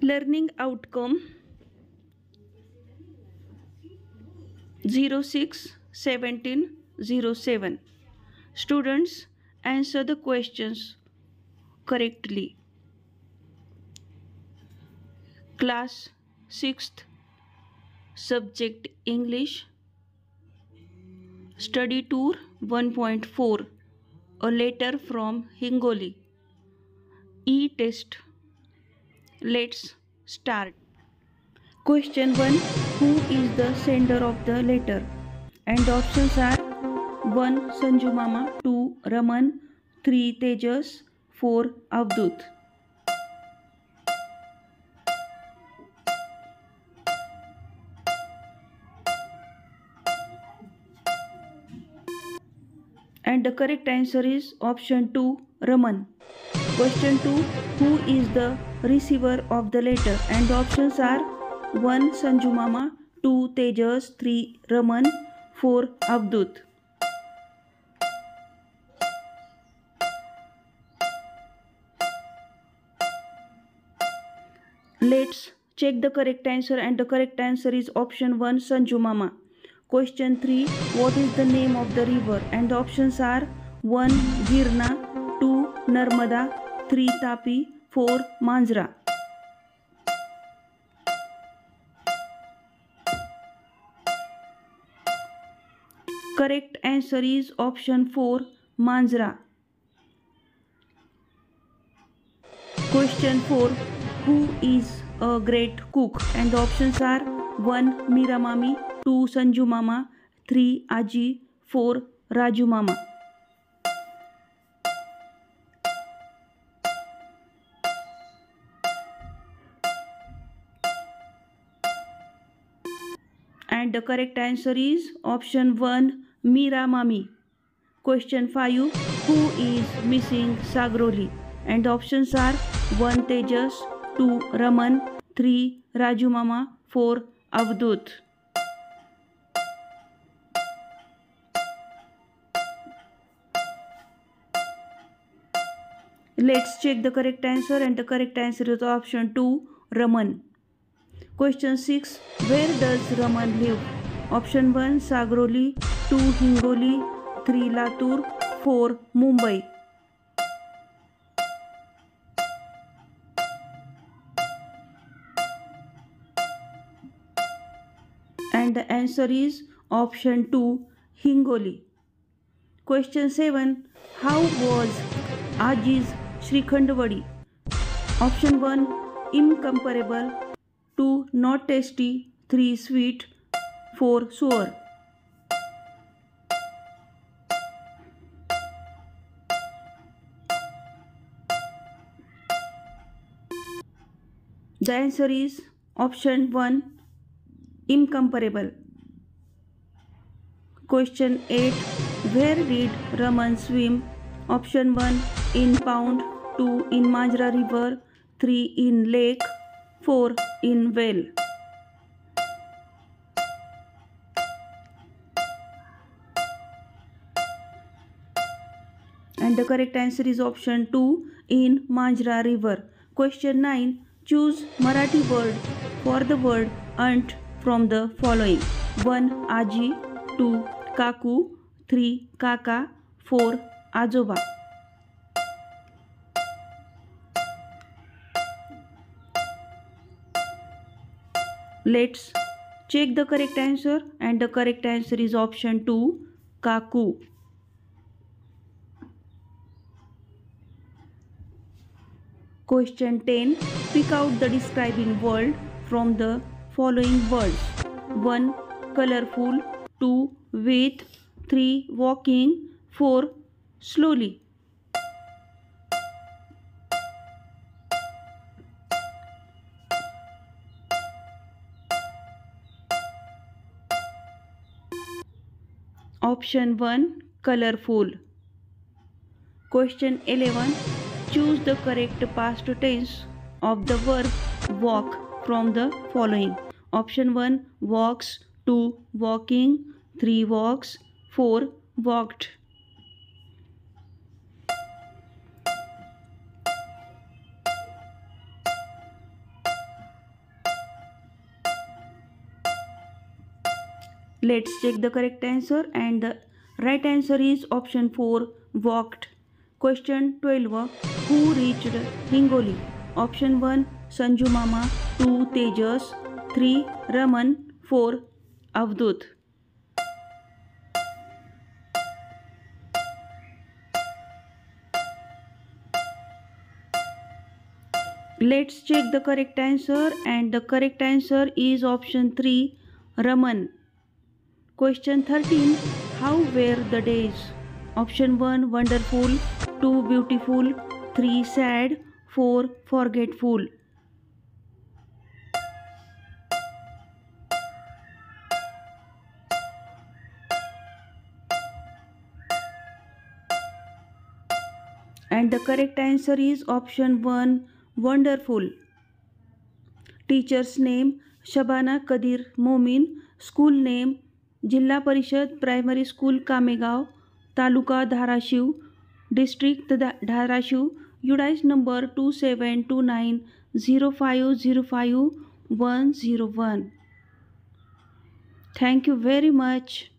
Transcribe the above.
Learning outcome 06-17-07. Students, answer the questions correctly. Class 6th, subject English, study tour 1.4, a letter from Hingoli. E-test. Let's start. Question 1. Who is the sender of the letter? And the options are 1. Sanju Mama, 2. Raman, 3. Tejas, 4. Avdut. And the correct answer is option 2. Raman. Question 2. Who is the receiver of the letter? And the options are 1. Sanju Mama, 2. Tejas, 3. Raman, 4. Avdut. Let's check the correct answer, and the correct answer is option 1. Sanju Mama. Question 3. What is the name of the river? And the options are 1. Girna, 2. Narmada, 3. Tapi, 4. Manjra. Correct answer is option 4. Manjra. Question 4. Who is a great cook? And the options are 1. Meera Mami, 2. Sanju Mama, 3. Aji, 4. Raju Mama. And the correct answer is option 1. Meera Mami. Question 5. Who is missing Sagroli? And the options are 1. Tejas, 2. Raman, 3. Raju Mama, 4. Avdut. Let's check the correct answer, and the correct answer is option 2. Raman. Question 6. Where does Raman live? Option 1. Sagroli, 2. Hingoli, 3. Latur, 4. Mumbai. And the answer is option 2. Hingoli. Question 7. How was Aji's Shrikhand Vadi? Option 1. Incomparable, 2. Not tasty, 3. Sweet, 4. Sour. The answer is option 1. Incomparable. Question 8. Where did Raman swim? Option 1. In pond, 2. in Manjra river, 3. in lake, 4. in well. And the correct answer is option 2. in Manjra river. Question 9. Choose Marathi word for the word aunt from the following. 1. Aji, 2. Kaku, 3. Kaka, 4. Ajoba. Let's check the correct answer, and the correct answer is option 2. Kaku. Question 10. Pick out the describing word from the following words. 1. Colorful, 2. With, 3. Walking, 4. Slowly. Option 1. Colorful. Question 11. Choose the correct past tense of the verb walk from the following. Option 1. Walks, 2. Walking, 3. Walks, 4. Walked. Let's check the correct answer, and the right answer is option 4, walked. Question 12. Who reached Hingoli? Option 1, Sanju Mama, 2, Tejas, 3, Raman, 4, Avdut. Let's check the correct answer, and the correct answer is option 3, Raman. Question 13. How were the days? Option 1, wonderful, 2, beautiful, 3, sad, 4, forgetful. And the correct answer is option 1, wonderful. Teacher's name, Shabana Kadir Momin. School name, Jilla Parishad Primary School Kamegaon, Taluka Dharashiv, District Dharashiv, UDIS number 272905050101. Thank you very much.